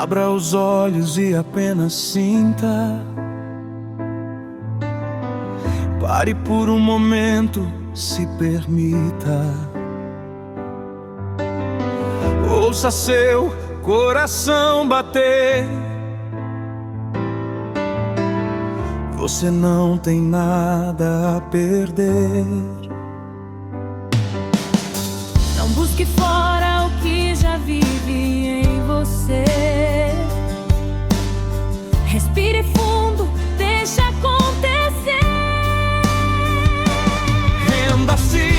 Abra os olhos e apenas sinta. Pare por um momento, se permita. Ouça seu coração bater. Você não tem nada a perder. Não busque fora o que já vive em você. Respire fundo, deixa acontecer. Renda-se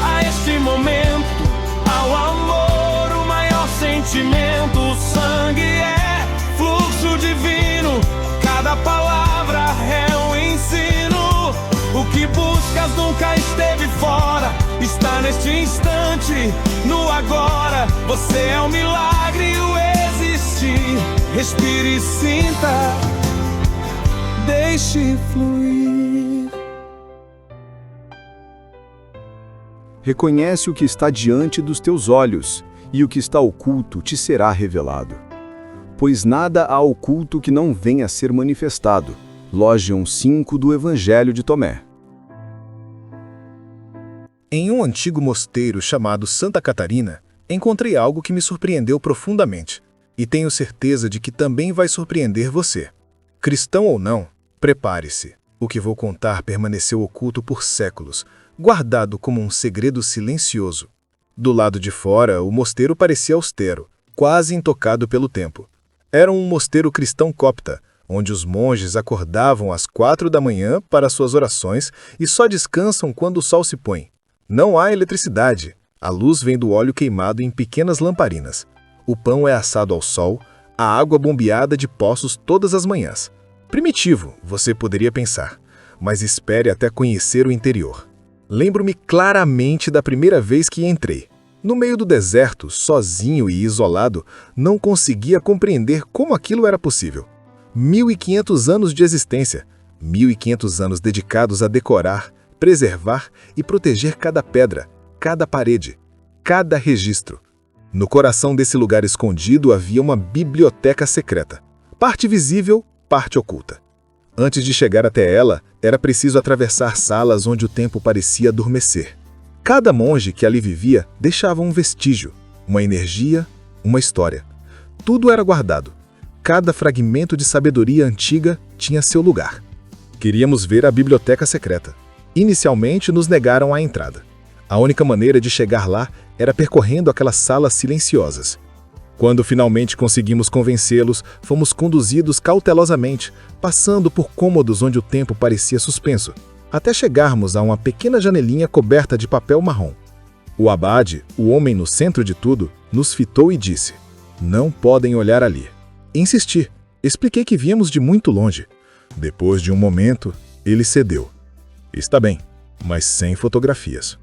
a este momento, ao amor, o maior sentimento. O sangue é fluxo divino, cada palavra é um ensino. O que buscas nunca esteve fora, está neste instante, no agora. Você é um milagre, o existir. Respire e sinta, deixe fluir. Reconhece o que está diante dos teus olhos, e o que está oculto te será revelado. Pois nada há oculto que não venha a ser manifestado. Lógion 5 do Evangelho de Tomé. Em um antigo mosteiro chamado Santa Catarina, encontrei algo que me surpreendeu profundamente, e tenho certeza de que também vai surpreender você. Cristão ou não, prepare-se. O que vou contar permaneceu oculto por séculos, guardado como um segredo silencioso. Do lado de fora, o mosteiro parecia austero, quase intocado pelo tempo. Era um mosteiro cristão copta, onde os monges acordavam às 4 da manhã para suas orações e só descansam quando o sol se põe. Não há eletricidade. A luz vem do óleo queimado em pequenas lamparinas. O pão é assado ao sol, a água bombeada de poços todas as manhãs. Primitivo, você poderia pensar, mas espere até conhecer o interior. Lembro-me claramente da primeira vez que entrei. No meio do deserto, sozinho e isolado, não conseguia compreender como aquilo era possível. 1500 anos de existência, 1500 anos dedicados a decorar, preservar e proteger cada pedra, cada parede, cada registro. No coração desse lugar escondido havia uma biblioteca secreta, parte visível, parte oculta. Antes de chegar até ela, era preciso atravessar salas onde o tempo parecia adormecer. Cada monge que ali vivia deixava um vestígio, uma energia, uma história. Tudo era guardado. Cada fragmento de sabedoria antiga tinha seu lugar. Queríamos ver a biblioteca secreta. Inicialmente nos negaram a entrada. A única maneira de chegar lá era percorrendo aquelas salas silenciosas. Quando finalmente conseguimos convencê-los, fomos conduzidos cautelosamente, passando por cômodos onde o tempo parecia suspenso, até chegarmos a uma pequena janelinha coberta de papel marrom. O abade, o homem no centro de tudo, nos fitou e disse: "Não podem olhar ali." Insisti. Expliquei que víamos de muito longe. Depois de um momento, ele cedeu. "Está bem, mas sem fotografias."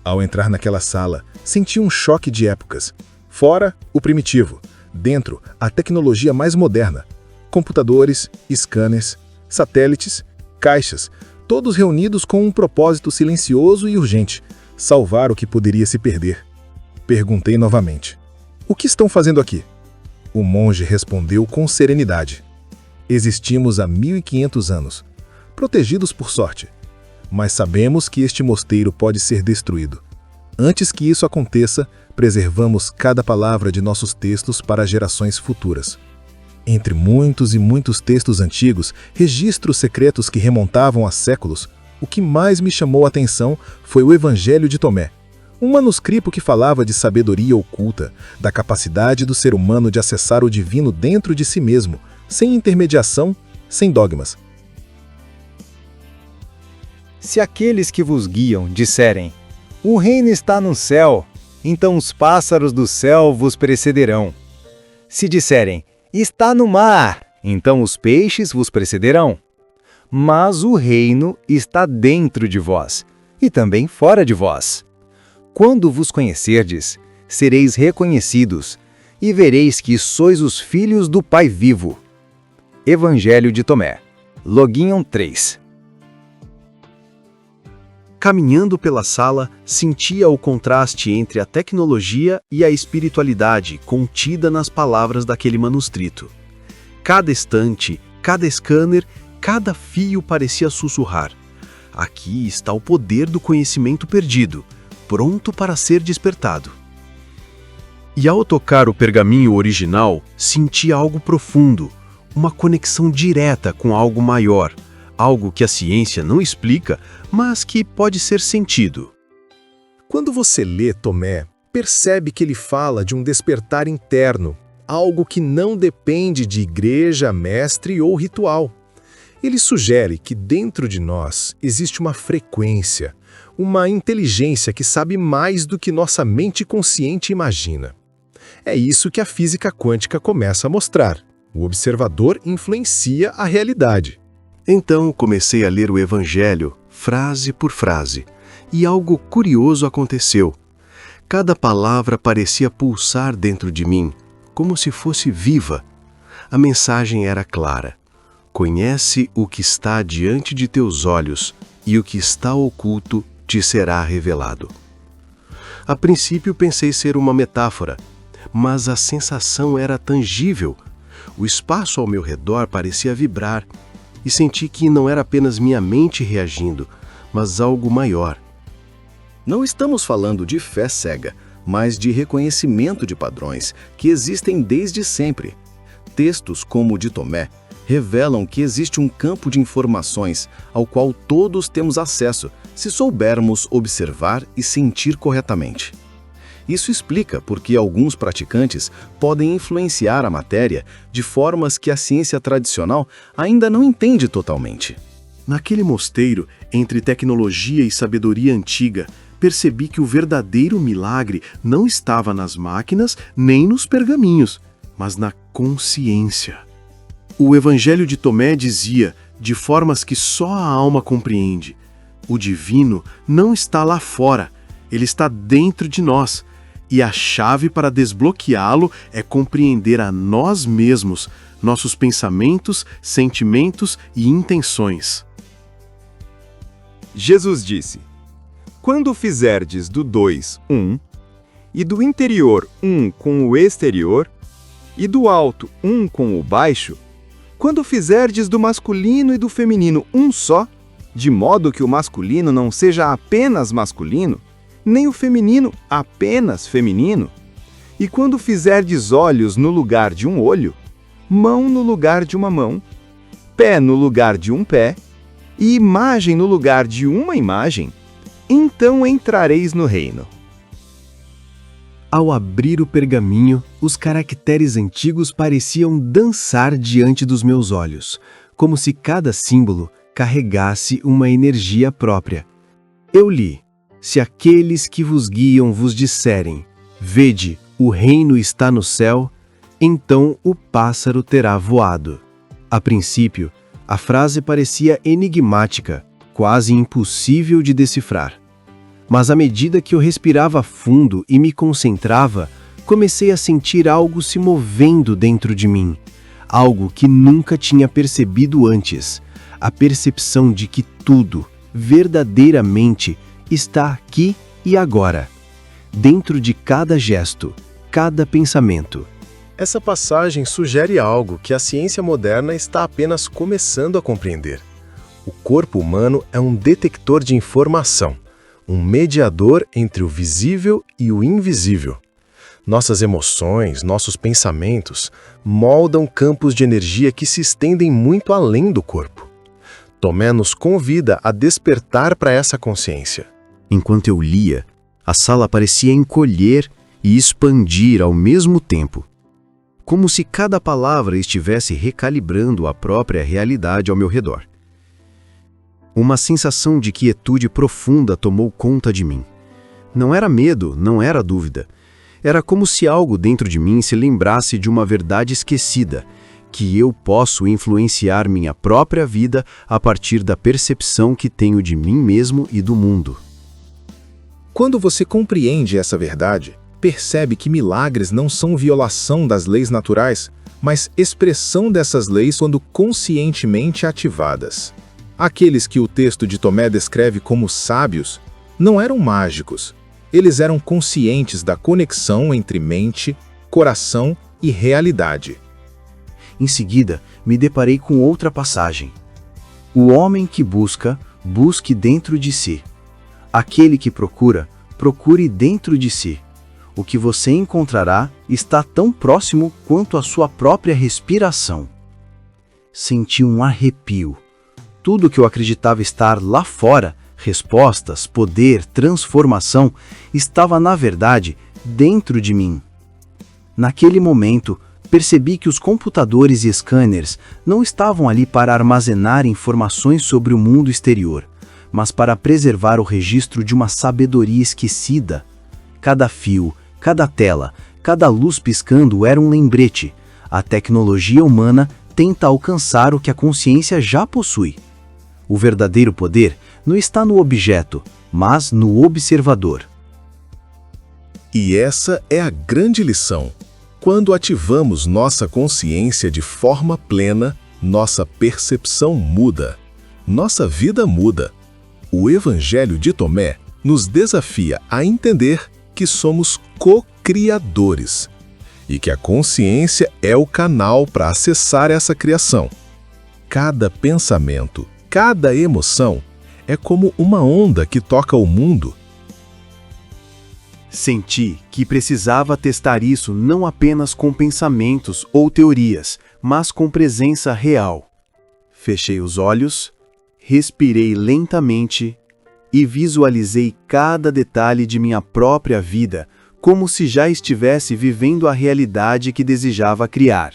Ao entrar naquela sala, senti um choque de épocas. Fora, o primitivo. Dentro, a tecnologia mais moderna. Computadores, scanners, satélites, caixas, todos reunidos com um propósito silencioso e urgente: salvar o que poderia se perder. Perguntei novamente: "O que estão fazendo aqui?" O monge respondeu com serenidade: "Existimos há 1500 anos, protegidos por sorte. Mas sabemos que este mosteiro pode ser destruído. Antes que isso aconteça, preservamos cada palavra de nossos textos para gerações futuras." Entre muitos e muitos textos antigos, registros secretos que remontavam a séculos, o que mais me chamou a atenção foi o Evangelho de Tomé, um manuscrito que falava de sabedoria oculta, da capacidade do ser humano de acessar o divino dentro de si mesmo, sem intermediação, sem dogmas. Se aqueles que vos guiam disserem: "O reino está no céu", então os pássaros do céu vos precederão. Se disserem: "Está no mar", então os peixes vos precederão. Mas o reino está dentro de vós, e também fora de vós. Quando vos conhecerdes, sereis reconhecidos, e vereis que sois os filhos do Pai vivo. Evangelho de Tomé, Logion 3. Caminhando pela sala, sentia o contraste entre a tecnologia e a espiritualidade contida nas palavras daquele manuscrito. Cada estante, cada scanner, cada fio parecia sussurrar: aqui está o poder do conhecimento perdido, pronto para ser despertado. E ao tocar o pergaminho original, senti algo profundo, uma conexão direta com algo maior, algo que a ciência não explica, mas que pode ser sentido. Quando você lê Tomé, percebe que ele fala de um despertar interno, algo que não depende de igreja, mestre ou ritual. Ele sugere que dentro de nós existe uma frequência, uma inteligência que sabe mais do que nossa mente consciente imagina. É isso que a física quântica começa a mostrar. O observador influencia a realidade. Então comecei a ler o Evangelho, frase por frase, e algo curioso aconteceu. Cada palavra parecia pulsar dentro de mim, como se fosse viva. A mensagem era clara: conhece o que está diante de teus olhos, e o que está oculto te será revelado. A princípio pensei ser uma metáfora, mas a sensação era tangível. O espaço ao meu redor parecia vibrar, e senti que não era apenas minha mente reagindo, mas algo maior. Não estamos falando de fé cega, mas de reconhecimento de padrões que existem desde sempre. Textos como o de Tomé revelam que existe um campo de informações ao qual todos temos acesso, se soubermos observar e sentir corretamente. Isso explica por que alguns praticantes podem influenciar a matéria de formas que a ciência tradicional ainda não entende totalmente. Naquele mosteiro, entre tecnologia e sabedoria antiga, percebi que o verdadeiro milagre não estava nas máquinas nem nos pergaminhos, mas na consciência. O Evangelho de Tomé dizia, de formas que só a alma compreende: o divino não está lá fora, ele está dentro de nós. E a chave para desbloqueá-lo é compreender a nós mesmos, nossos pensamentos, sentimentos e intenções. Jesus disse: quando fizerdes do 2 um, e do interior um com o exterior, e do alto um com o baixo, quando fizerdes do masculino e do feminino um só, de modo que o masculino não seja apenas masculino, nem o feminino apenas feminino, e quando fizerdes olhos no lugar de um olho, mão no lugar de uma mão, pé no lugar de um pé, e imagem no lugar de uma imagem, então entrareis no reino. Ao abrir o pergaminho, os caracteres antigos pareciam dançar diante dos meus olhos, como se cada símbolo carregasse uma energia própria. Eu li: se aqueles que vos guiam vos disserem: vede, o reino está no céu, então o pássaro terá voado. A princípio, a frase parecia enigmática, quase impossível de decifrar. Mas à medida que eu respirava fundo e me concentrava, comecei a sentir algo se movendo dentro de mim, algo que nunca tinha percebido antes, a percepção de que tudo, verdadeiramente, está aqui e agora, dentro de cada gesto, cada pensamento. Essa passagem sugere algo que a ciência moderna está apenas começando a compreender. O corpo humano é um detector de informação, um mediador entre o visível e o invisível. Nossas emoções, nossos pensamentos, moldam campos de energia que se estendem muito além do corpo. Tomé nos convida a despertar para essa consciência. Enquanto eu lia, a sala parecia encolher e expandir ao mesmo tempo, como se cada palavra estivesse recalibrando a própria realidade ao meu redor. Uma sensação de quietude profunda tomou conta de mim. Não era medo, não era dúvida. Era como se algo dentro de mim se lembrasse de uma verdade esquecida, que eu posso influenciar minha própria vida a partir da percepção que tenho de mim mesmo e do mundo. Quando você compreende essa verdade, percebe que milagres não são violação das leis naturais, mas expressão dessas leis quando conscientemente ativadas. Aqueles que o texto de Tomé descreve como sábios Não eram mágicos. Eles eram conscientes da conexão entre mente, coração e realidade. Em seguida, me deparei com outra passagem. O homem que busca, busque dentro de si. Aquele que procura, procure dentro de si. O que você encontrará está tão próximo quanto a sua própria respiração. Senti um arrepio. Tudo que eu acreditava estar lá fora, respostas, poder, transformação, estava na verdade dentro de mim. Naquele momento, percebi que os computadores e scanners não estavam ali para armazenar informações sobre o mundo exterior, mas para preservar o registro de uma sabedoria esquecida. Cada fio, cada tela, cada luz piscando era um lembrete. A tecnologia humana tenta alcançar o que a consciência já possui. O verdadeiro poder não está no objeto, mas no observador. E essa é a grande lição. Quando ativamos nossa consciência de forma plena, nossa percepção muda. Nossa vida muda. O Evangelho de Tomé nos desafia a entender que somos co-criadores e que a consciência é o canal para acessar essa criação. Cada pensamento, cada emoção é como uma onda que toca o mundo. Senti que precisava testar isso não apenas com pensamentos ou teorias, mas com presença real. Fechei os olhos, respirei lentamente e visualizei cada detalhe de minha própria vida, como se já estivesse vivendo a realidade que desejava criar.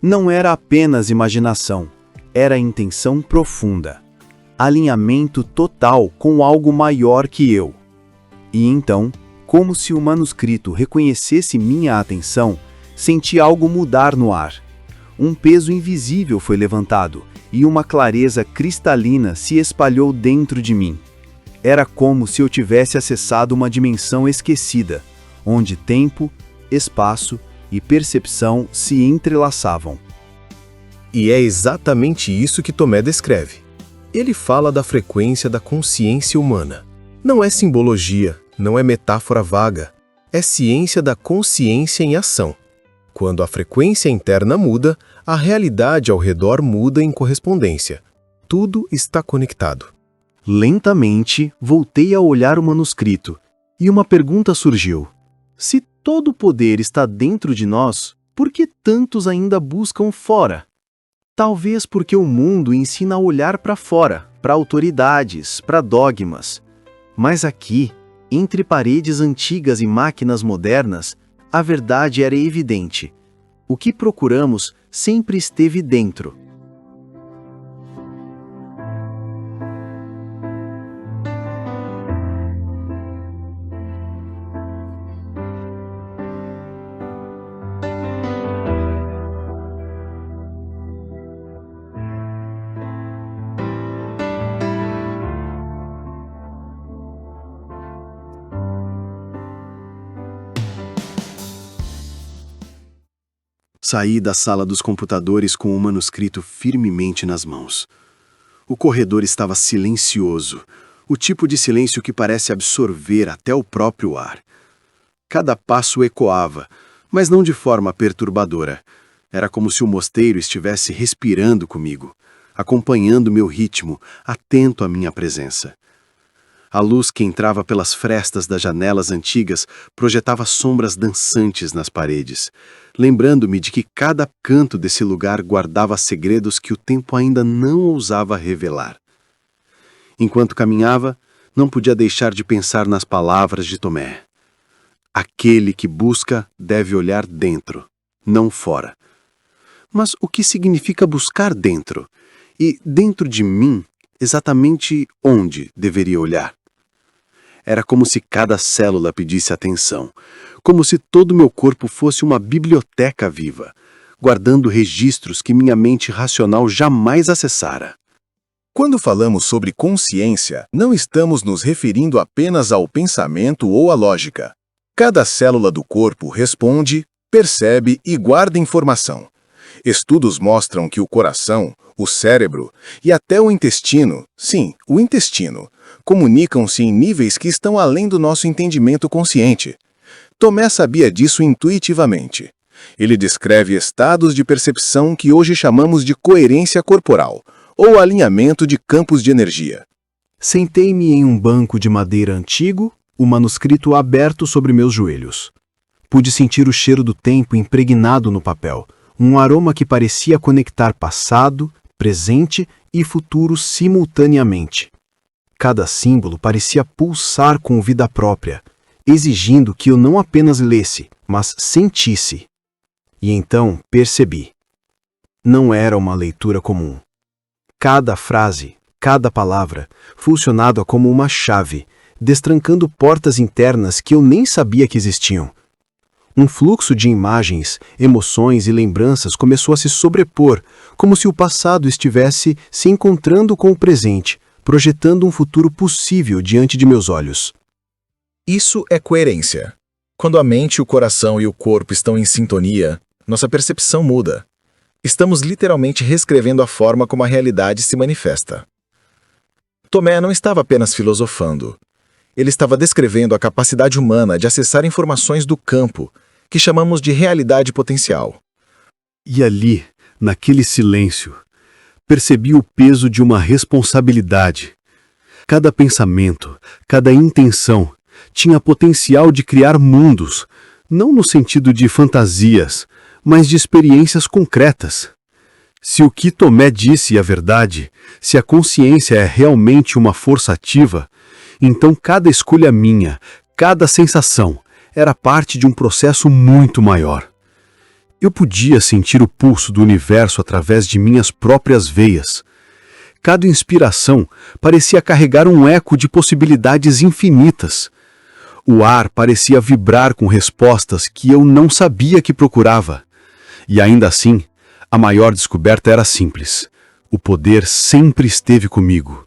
Não era apenas imaginação, era intenção profunda, alinhamento total com algo maior que eu. E então, como se o manuscrito reconhecesse minha atenção, senti algo mudar no ar. Um peso invisível foi levantado e uma clareza cristalina se espalhou dentro de mim. Era como se eu tivesse acessado uma dimensão esquecida, onde tempo, espaço e percepção se entrelaçavam. E é exatamente isso que Tomé descreve. Ele fala da frequência da consciência humana. Não é simbologia, não é metáfora vaga. É ciência da consciência em ação. Quando a frequência interna muda, a realidade ao redor muda em correspondência. Tudo está conectado. Lentamente, voltei a olhar o manuscrito, e uma pergunta surgiu. Se todo o poder está dentro de nós, por que tantos ainda buscam fora? Talvez porque o mundo ensina a olhar para fora, para autoridades, para dogmas. Mas aqui, entre paredes antigas e máquinas modernas, a verdade era evidente. O que procuramos sempre esteve dentro. Saí da sala dos computadores com o manuscrito firmemente nas mãos. O corredor estava silencioso, o tipo de silêncio que parece absorver até o próprio ar. Cada passo ecoava, mas não de forma perturbadora. Era como se o mosteiro estivesse respirando comigo, acompanhando meu ritmo, atento à minha presença. A luz que entrava pelas frestas das janelas antigas projetava sombras dançantes nas paredes, lembrando-me de que cada canto desse lugar guardava segredos que o tempo ainda não ousava revelar. Enquanto caminhava, não podia deixar de pensar nas palavras de Tomé. Aquele que busca deve olhar dentro, não fora. Mas o que significa buscar dentro? E dentro de mim, exatamente onde deveria olhar? Era como se cada célula pedisse atenção, como se todo meu corpo fosse uma biblioteca viva, guardando registros que minha mente racional jamais acessara. Quando falamos sobre consciência, não estamos nos referindo apenas ao pensamento ou à lógica. Cada célula do corpo responde, percebe e guarda informação. Estudos mostram que o coração, o cérebro e até o intestino, sim, o intestino, comunicam-se em níveis que estão além do nosso entendimento consciente. Tomé sabia disso intuitivamente. Ele descreve estados de percepção que hoje chamamos de coerência corporal, ou alinhamento de campos de energia. Sentei-me em um banco de madeira antigo, o manuscrito aberto sobre meus joelhos. Pude sentir o cheiro do tempo impregnado no papel, um aroma que parecia conectar passado, presente e futuro simultaneamente. Cada símbolo parecia pulsar com vida própria, exigindo que eu não apenas lesse, mas sentisse. E então percebi. Não era uma leitura comum. Cada frase, cada palavra, funcionava como uma chave, destrancando portas internas que eu nem sabia que existiam. Um fluxo de imagens, emoções e lembranças começou a se sobrepor, como se o passado estivesse se encontrando com o presente, projetando um futuro possível diante de meus olhos. Isso é coerência. Quando a mente, o coração e o corpo estão em sintonia, nossa percepção muda. Estamos literalmente reescrevendo a forma como a realidade se manifesta. Tomé não estava apenas filosofando. Ele estava descrevendo a capacidade humana de acessar informações do campo, que chamamos de realidade potencial. E ali, naquele silêncio, percebi o peso de uma responsabilidade. Cada pensamento, cada intenção, tinha potencial de criar mundos, não no sentido de fantasias, mas de experiências concretas. Se o que Tomé disse é verdade, se a consciência é realmente uma força ativa, então cada escolha minha, cada sensação, era parte de um processo muito maior. Eu podia sentir o pulso do universo através de minhas próprias veias. Cada inspiração parecia carregar um eco de possibilidades infinitas. O ar parecia vibrar com respostas que eu não sabia que procurava. E ainda assim, a maior descoberta era simples. O poder sempre esteve comigo.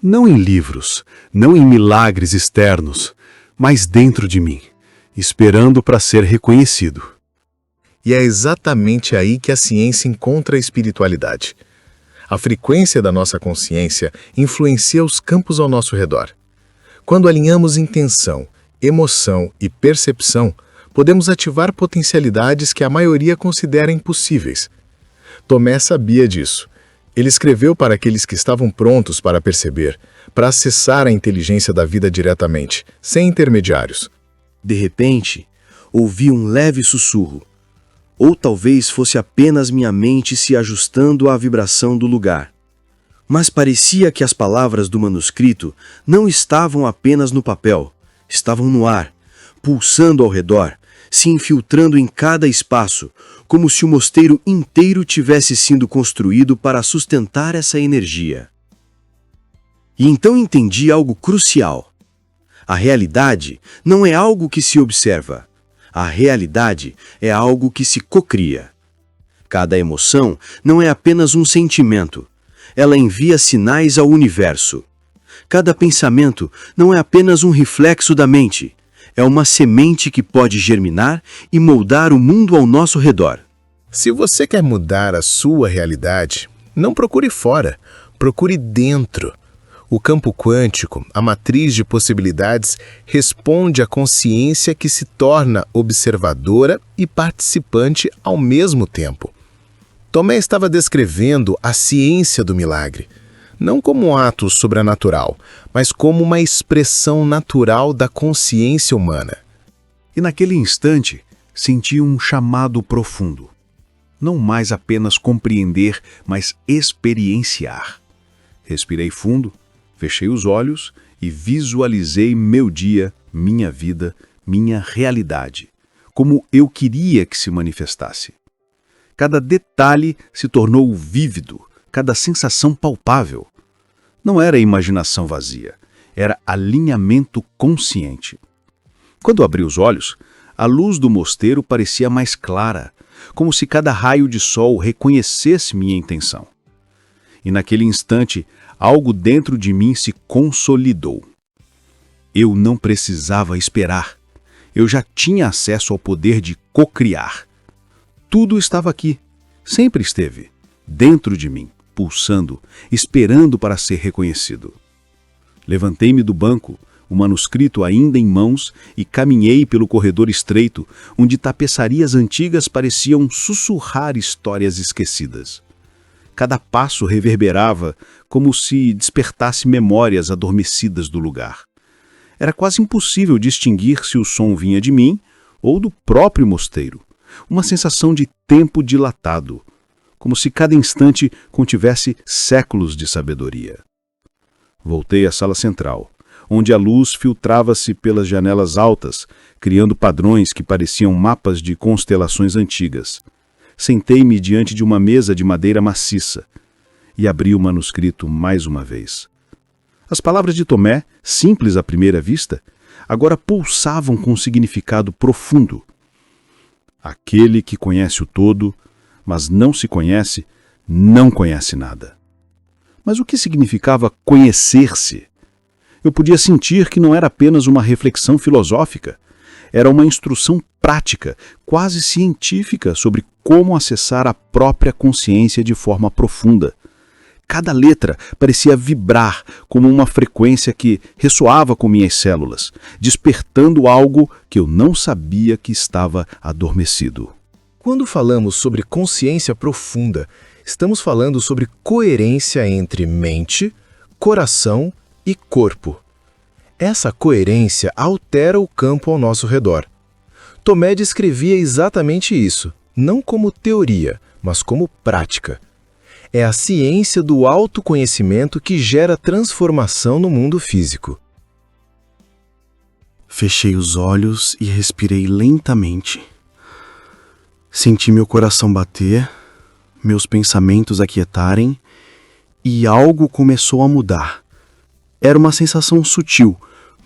Não em livros, não em milagres externos, mas dentro de mim, esperando para ser reconhecido. E é exatamente aí que a ciência encontra a espiritualidade. A frequência da nossa consciência influencia os campos ao nosso redor. Quando alinhamos intenção, emoção e percepção, podemos ativar potencialidades que a maioria considera impossíveis. Tomé sabia disso. Ele escreveu para aqueles que estavam prontos para perceber, para acessar a inteligência da vida diretamente, sem intermediários. De repente, ouvi um leve sussurro. Ou talvez fosse apenas minha mente se ajustando à vibração do lugar. Mas parecia que as palavras do manuscrito não estavam apenas no papel, estavam no ar, pulsando ao redor, se infiltrando em cada espaço, como se o mosteiro inteiro tivesse sido construído para sustentar essa energia. E então entendi algo crucial. A realidade não é algo que se observa. A realidade é algo que se cocria. Cada emoção não é apenas um sentimento. Ela envia sinais ao universo. Cada pensamento não é apenas um reflexo da mente. É uma semente que pode germinar e moldar o mundo ao nosso redor. Se você quer mudar a sua realidade, não procure fora, procure dentro. O campo quântico, a matriz de possibilidades, responde à consciência que se torna observadora e participante ao mesmo tempo. Tomé estava descrevendo a ciência do milagre, não como um ato sobrenatural, mas como uma expressão natural da consciência humana. E naquele instante, senti um chamado profundo. Não mais apenas compreender, mas experienciar. Respirei fundo, fechei os olhos e visualizei meu dia, minha vida, minha realidade, como eu queria que se manifestasse. Cada detalhe se tornou vívido, cada sensação palpável. Não era imaginação vazia, era alinhamento consciente. Quando abri os olhos, a luz do mosteiro parecia mais clara, como se cada raio de sol reconhecesse minha intenção. E naquele instante, algo dentro de mim se consolidou. Eu não precisava esperar. Eu já tinha acesso ao poder de cocriar. Tudo estava aqui, Sempre esteve, dentro de mim, pulsando, esperando para ser reconhecido. Levantei-me do banco, o manuscrito ainda em mãos, e caminhei pelo corredor estreito, onde tapeçarias antigas pareciam sussurrar histórias esquecidas. Cada passo reverberava como se despertasse memórias adormecidas do lugar. Era quase impossível distinguir se o som vinha de mim ou do próprio mosteiro. Uma sensação de tempo dilatado, como se cada instante contivesse séculos de sabedoria. Voltei à sala central, onde a luz filtrava-se pelas janelas altas, criando padrões que pareciam mapas de constelações antigas. Sentei-me diante de uma mesa de madeira maciça e abri o manuscrito mais uma vez. As palavras de Tomé, simples à primeira vista, agora pulsavam com um significado profundo. Aquele que conhece o todo, mas não se conhece, não conhece nada. Mas o que significava conhecer-se? Eu podia sentir que não era apenas uma reflexão filosófica, era uma instrução prática, quase científica, sobre como acessar a própria consciência de forma profunda. Cada letra parecia vibrar como uma frequência que ressoava com minhas células, despertando algo que eu não sabia que estava adormecido. Quando falamos sobre consciência profunda, estamos falando sobre coerência entre mente, coração e corpo. Essa coerência altera o campo ao nosso redor. Tomé descrevia exatamente isso, não como teoria, mas como prática. É a ciência do autoconhecimento que gera transformação no mundo físico. Fechei os olhos e respirei lentamente. Senti meu coração bater, meus pensamentos aquietarem e algo começou a mudar. Era uma sensação sutil,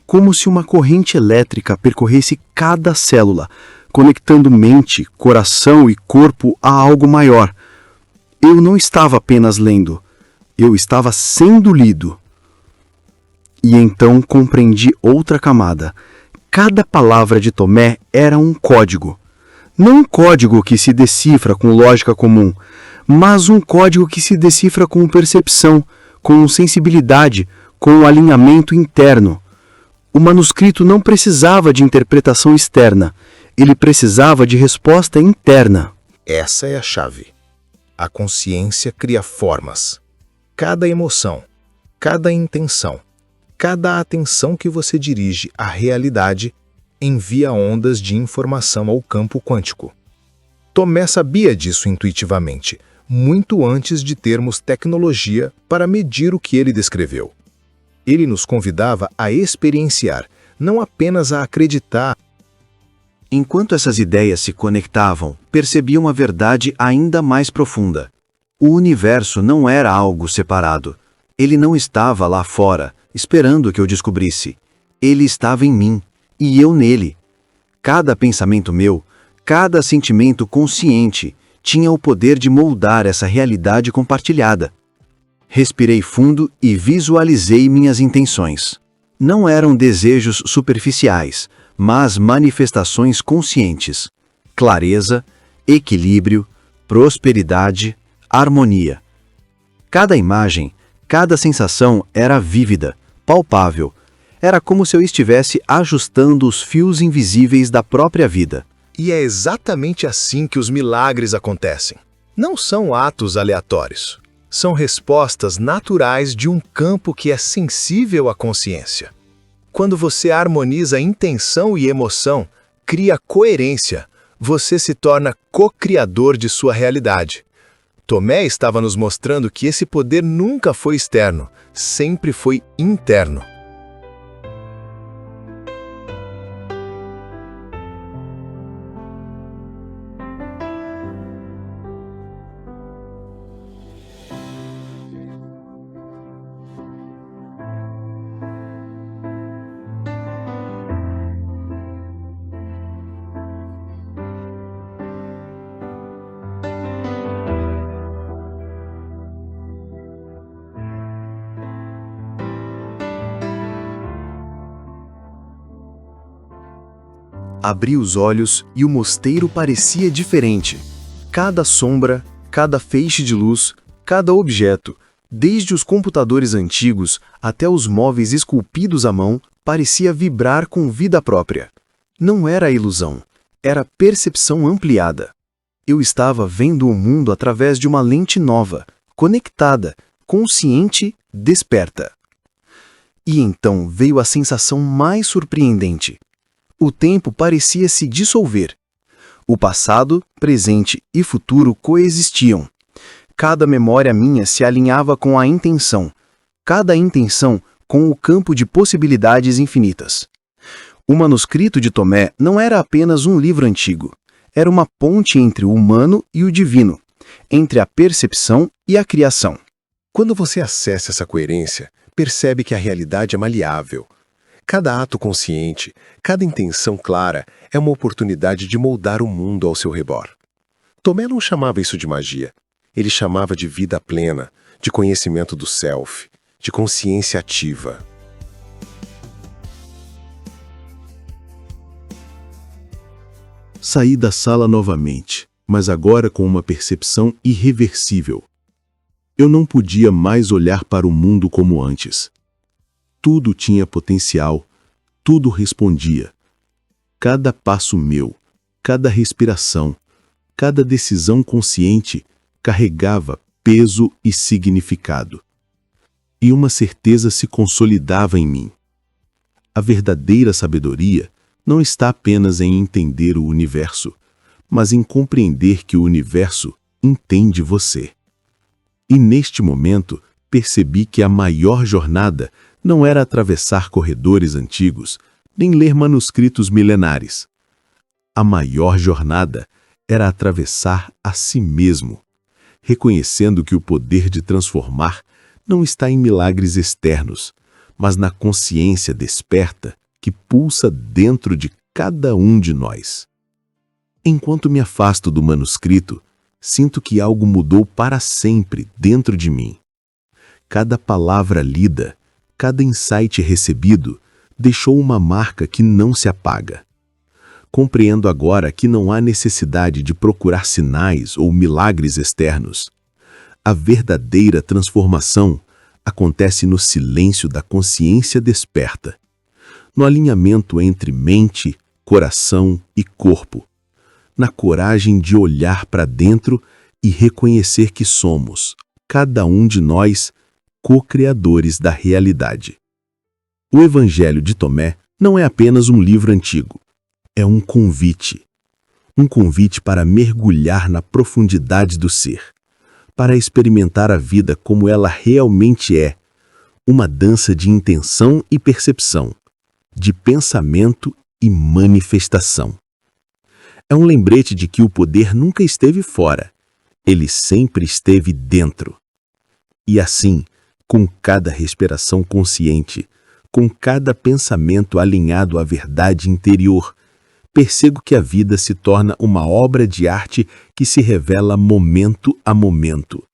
como se uma corrente elétrica percorresse cada célula, conectando mente, coração e corpo a algo maior. Eu não estava apenas lendo, eu estava sendo lido. E então compreendi outra camada. Cada palavra de Tomé era um código. Não um código que se decifra com lógica comum, mas um código que se decifra com percepção, com sensibilidade, com alinhamento interno. O manuscrito não precisava de interpretação externa, ele precisava de resposta interna. Essa é a chave. A consciência cria formas. Cada emoção, cada intenção, cada atenção que você dirige à realidade envia ondas de informação ao campo quântico. Tomé sabia disso intuitivamente, muito antes de termos tecnologia para medir o que ele descreveu. Ele nos convidava a experienciar, não apenas a acreditar. Enquanto essas ideias se conectavam, percebi uma verdade ainda mais profunda. O universo não era algo separado. Ele não estava lá fora, esperando que eu descobrisse. Ele estava em mim, e eu nele. Cada pensamento meu, cada sentimento consciente, tinha o poder de moldar essa realidade compartilhada. Respirei fundo e visualizei minhas intenções. Não eram desejos superficiais, mas manifestações conscientes. Clareza, equilíbrio, prosperidade, harmonia. Cada imagem, cada sensação era vívida, palpável. Era como se eu estivesse ajustando os fios invisíveis da própria vida. E é exatamente assim que os milagres acontecem. Não são atos aleatórios. São respostas naturais de um campo que é sensível à consciência. Quando você harmoniza intenção e emoção, cria coerência, você se torna co-criador de sua realidade. Tomé estava nos mostrando que esse poder nunca foi externo, sempre foi interno. Abri os olhos e o mosteiro parecia diferente. Cada sombra, Cada feixe de luz, cada objeto, desde os computadores antigos até os móveis esculpidos à mão, parecia vibrar com vida própria. Não era ilusão, era percepção ampliada. Eu estava vendo o mundo através de uma lente nova, conectada, consciente, desperta. E então veio a sensação mais surpreendente. O tempo parecia se dissolver. O passado, presente e futuro coexistiam. Cada memória minha se alinhava com a intenção, cada intenção com o campo de possibilidades infinitas. O manuscrito de Tomé não era apenas um livro antigo, era uma ponte entre o humano e o divino, entre a percepção e a criação. Quando você acessa essa coerência, percebe que a realidade é maleável. Cada ato consciente, cada intenção clara é uma oportunidade de moldar o mundo ao seu redor. Tomé não chamava isso de magia. Ele chamava de vida plena, de conhecimento do self, de consciência ativa. Saí da sala novamente, mas agora com uma percepção irreversível. Eu não podia mais olhar para o mundo como antes. Tudo tinha potencial, tudo respondia. Cada passo meu, cada respiração, cada decisão consciente carregava peso e significado. E uma certeza se consolidava em mim. A verdadeira sabedoria não está apenas em entender o universo, mas em compreender que o universo entende você. E neste momento percebi que a maior jornada não era atravessar corredores antigos, nem ler manuscritos milenares. A maior jornada era atravessar a si mesmo, reconhecendo que o poder de transformar não está em milagres externos, mas na consciência desperta que pulsa dentro de cada um de nós. Enquanto me afasto do manuscrito, sinto que algo mudou para sempre dentro de mim. Cada palavra lida, cada insight recebido, deixou uma marca que não se apaga. Compreendo agora que não há necessidade de procurar sinais ou milagres externos. A verdadeira transformação acontece no silêncio da consciência desperta, no alinhamento entre mente, coração e corpo, na coragem de olhar para dentro e reconhecer que somos, cada um de nós, co-criadores da realidade. O Evangelho de Tomé não é apenas um livro antigo, é um convite para mergulhar na profundidade do ser, para experimentar a vida como ela realmente é, uma dança de intenção e percepção, de pensamento e manifestação. É um lembrete de que o poder nunca esteve fora, ele sempre esteve dentro. E assim, com cada respiração consciente, com cada pensamento alinhado à verdade interior, percebo que a vida se torna uma obra de arte que se revela momento a momento.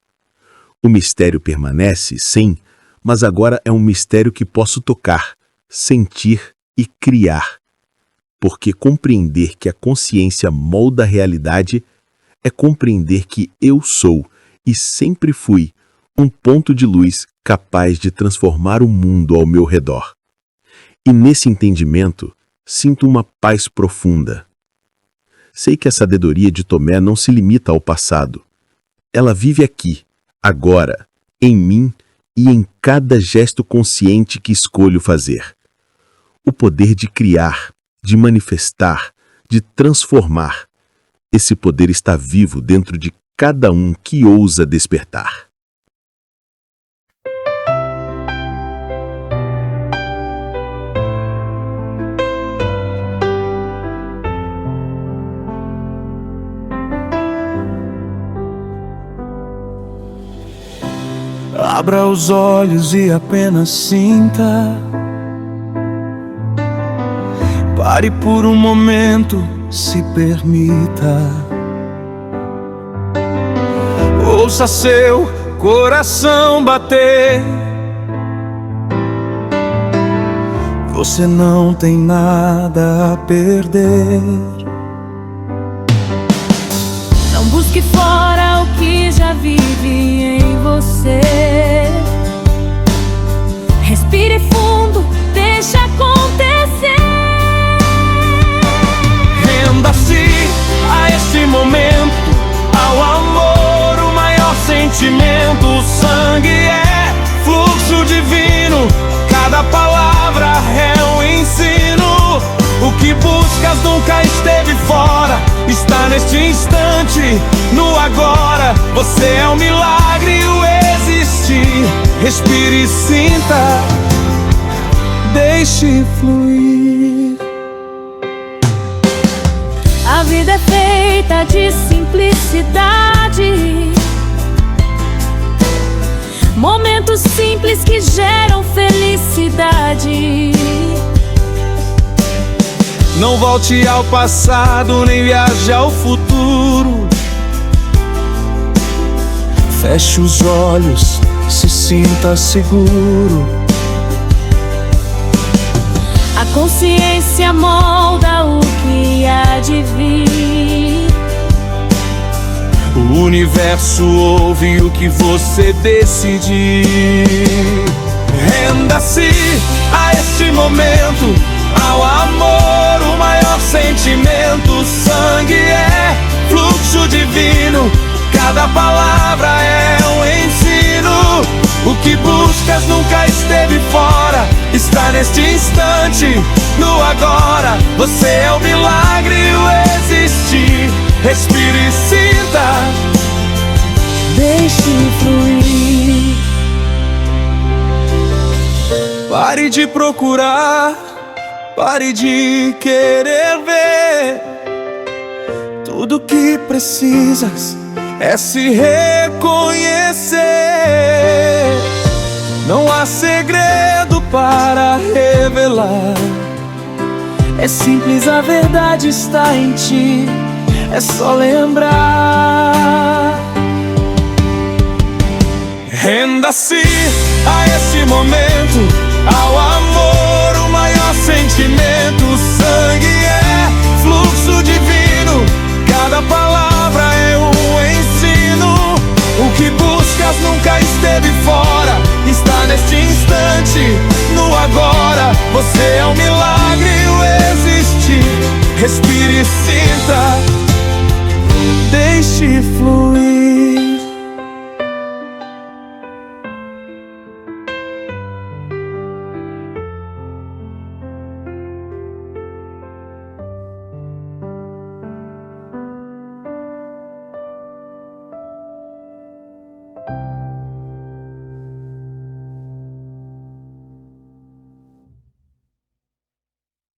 O mistério permanece, sim, mas agora é um mistério que posso tocar, sentir e criar. Porque compreender que a consciência molda a realidade é compreender que eu sou e sempre fui um ponto de luz capaz de transformar o mundo ao meu redor. E nesse entendimento, sinto uma paz profunda. Sei que a sabedoria de Tomé não se limita ao passado. Ela vive aqui, agora, em mim e em cada gesto consciente que escolho fazer. O poder de criar, de manifestar, de transformar. Esse poder está vivo dentro de cada um que ousa despertar. Abra os olhos e apenas sinta. Pare por um momento, se permita. Ouça seu coração bater. Você não tem nada a perder. Não Não busque fora o que já vive em você. Respire fundo, deixa acontecer. Renda-se a este momento, ao amor, o maior sentimento. O sangue é fluxo divino, cada palavra é um ensino. O que buscas nunca esteve fora, está neste instante, no agora. Você é um milagre, o existir. Respire e sinta, deixe fluir. A vida é feita de simplicidade, momentos simples que geram felicidade. Não volte ao passado, nem viaje ao futuro. Feche os olhos, se sinta seguro. A consciência molda o que há de vir. O universo ouve o que você decidir. Renda-se a este momento, ao amor, o maior sentimento. O sangue é fluxo divino, cada palavra é um ensino. O que buscas nunca esteve fora, está neste instante, no agora. Você é o milagre, o existir. Respire e sinta, deixe fluir. Pare de procurar, pare de querer ver. Tudo que precisas é se reconhecer. Não há segredo para revelar. É simples, a verdade está em ti. É só lembrar. Renda-se a esse momento, ao amor, o maior sentimento. O sangue é fluxo divino, cada palavra é um ensino. O que buscas nunca esteve fora, está neste instante, no agora. Você é um milagre, o existir. Respire e sinta, deixe fluir.